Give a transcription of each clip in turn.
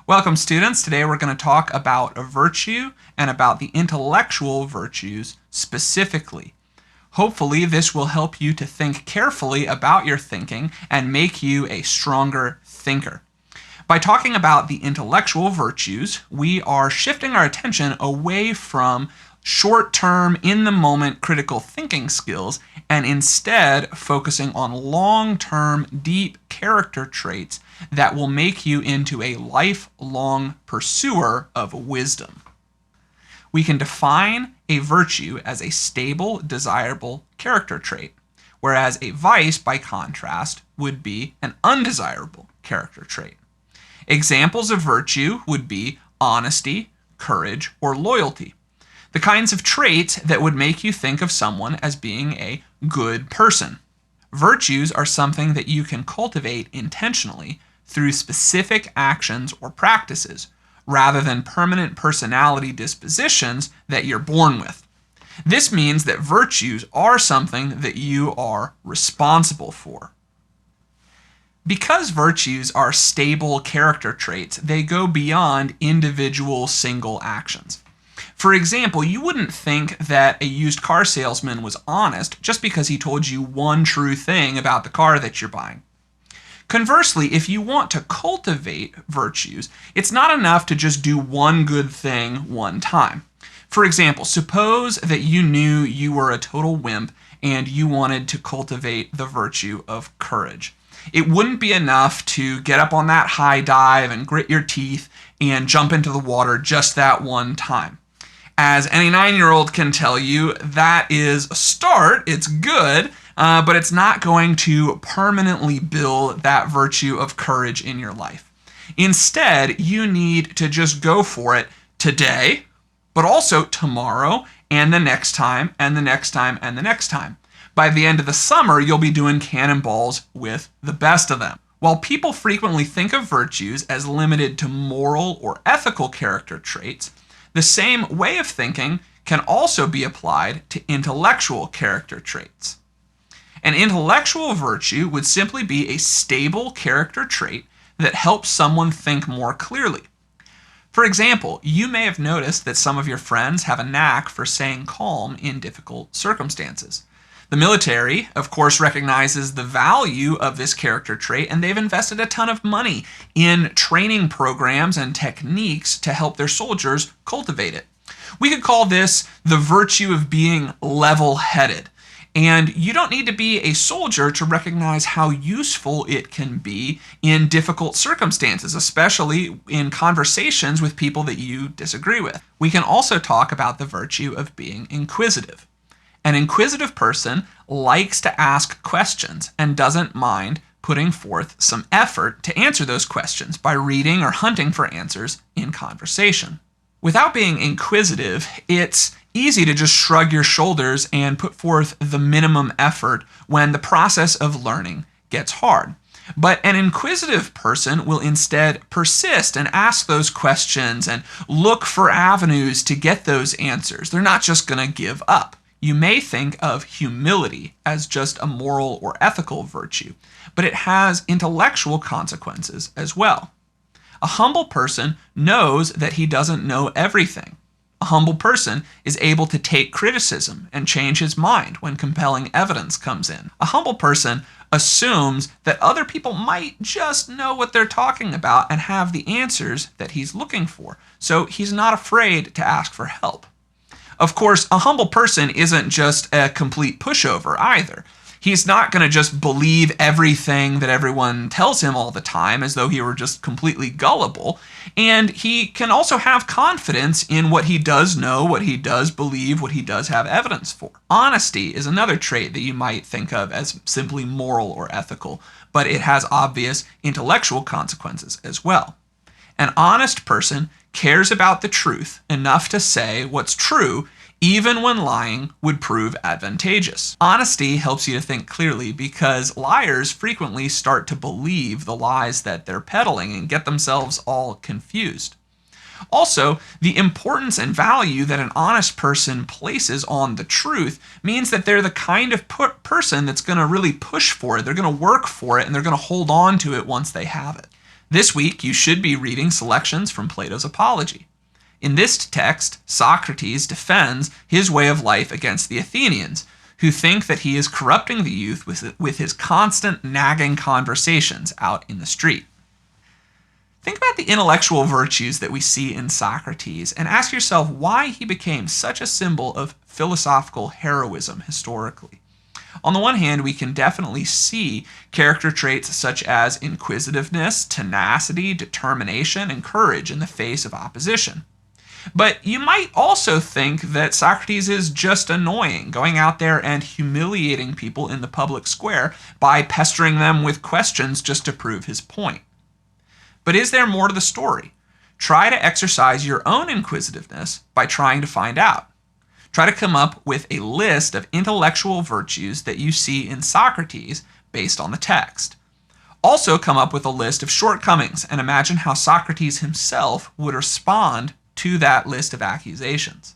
Welcome, students. Today we're going to talk about a virtue and about the intellectual virtues specifically. Hopefully, this will help you to think carefully about your thinking and make you a stronger thinker. By talking about the intellectual virtues, we are shifting our attention away from short-term, in-the-moment critical thinking skills and instead focusing on long-term, deep character traits that will make you into a lifelong pursuer of wisdom. We can define a virtue as a stable, desirable character trait, whereas a vice, by contrast, would be an undesirable character trait. Examples of virtue would be honesty, courage, or loyalty. The kinds of traits that would make you think of someone as being a good person. Virtues are something that you can cultivate intentionally through specific actions or practices, rather than permanent personality dispositions that you're born with. This means that virtues are something that you are responsible for. Because virtues are stable character traits, they go beyond individual single actions. For example, you wouldn't think that a used car salesman was honest just because he told you one true thing about the car that you're buying. Conversely, if you want to cultivate virtues, it's not enough to just do one good thing one time. For example, suppose that you knew you were a total wimp and you wanted to cultivate the virtue of courage. It wouldn't be enough to get up on that high dive and grit your teeth and jump into the water just that one time. As any 9-year-old can tell you, that is a start, it's good, but it's not going to permanently build that virtue of courage in your life. Instead, you need to just go for it today, but also tomorrow, and the next time, and the next time, and the next time. By the end of the summer, you'll be doing cannonballs with the best of them. While people frequently think of virtues as limited to moral or ethical character traits, the same way of thinking can also be applied to intellectual character traits. An intellectual virtue would simply be a stable character trait that helps someone think more clearly. For example, you may have noticed that some of your friends have a knack for staying calm in difficult circumstances. The military, of course, recognizes the value of this character trait, and they've invested a ton of money in training programs and techniques to help their soldiers cultivate it. We could call this the virtue of being level-headed. And you don't need to be a soldier to recognize how useful it can be in difficult circumstances, especially in conversations with people that you disagree with. We can also talk about the virtue of being inquisitive. An inquisitive person likes to ask questions and doesn't mind putting forth some effort to answer those questions by reading or hunting for answers in conversation. Without being inquisitive, it's easy to just shrug your shoulders and put forth the minimum effort when the process of learning gets hard. But an inquisitive person will instead persist and ask those questions and look for avenues to get those answers. They're not just going to give up. You may think of humility as just a moral or ethical virtue, but it has intellectual consequences as well. A humble person knows that he doesn't know everything. A humble person is able to take criticism and change his mind when compelling evidence comes in. A humble person assumes that other people might just know what they're talking about and have the answers that he's looking for, so he's not afraid to ask for help. Of course, a humble person isn't just a complete pushover either. He's not going to just believe everything that everyone tells him all the time as though he were just completely gullible. And he can also have confidence in what he does know, what he does believe, what he does have evidence for. Honesty is another trait that you might think of as simply moral or ethical, but it has obvious intellectual consequences as well. An honest person cares about the truth enough to say what's true, even when lying would prove advantageous. Honesty helps you to think clearly because liars frequently start to believe the lies that they're peddling and get themselves all confused. Also, the importance and value that an honest person places on the truth means that they're the kind of person that's going to really push for it. They're going to work for it, and they're going to hold on to it once they have it. This week, you should be reading selections from Plato's Apology. In this text, Socrates defends his way of life against the Athenians, who think that he is corrupting the youth with his constant nagging conversations out in the street. Think about the intellectual virtues that we see in Socrates and ask yourself why he became such a symbol of philosophical heroism historically. On the one hand, we can definitely see character traits such as inquisitiveness, tenacity, determination, and courage in the face of opposition. But you might also think that Socrates is just annoying, going out there and humiliating people in the public square by pestering them with questions just to prove his point. But is there more to the story? Try to exercise your own inquisitiveness by trying to find out. Try to come up with a list of intellectual virtues that you see in Socrates based on the text. Also come up with a list of shortcomings and imagine how Socrates himself would respond to that list of accusations.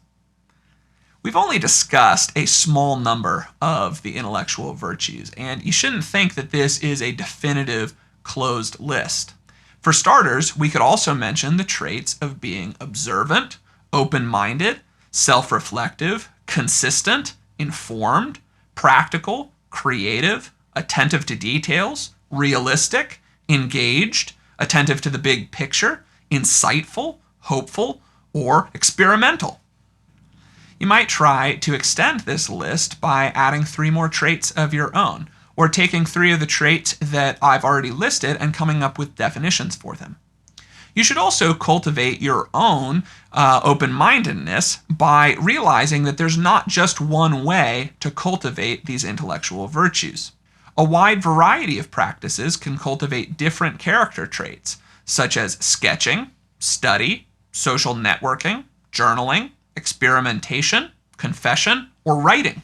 We've only discussed a small number of the intellectual virtues, and you shouldn't think that this is a definitive closed list. For starters, we could also mention the traits of being observant, open-minded, self-reflective, consistent, informed, practical, creative, attentive to details, realistic, engaged, attentive to the big picture, insightful, hopeful, or experimental. You might try to extend this list by adding 3 more traits of your own, or taking 3 of the traits that I've already listed and coming up with definitions for them. You should also cultivate your own open-mindedness by realizing that there's not just one way to cultivate these intellectual virtues. A wide variety of practices can cultivate different character traits, such as sketching, study, social networking, journaling, experimentation, confession, or writing.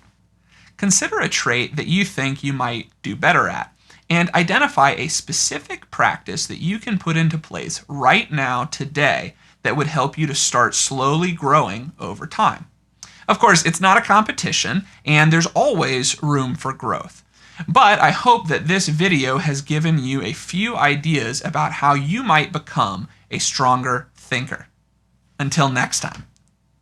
Consider a trait that you think you might do better at, and identify a specific practice that you can put into place right now, today, that would help you to start slowly growing over time. Of course, it's not a competition, and there's always room for growth. But I hope that this video has given you a few ideas about how you might become a stronger thinker. Until next time.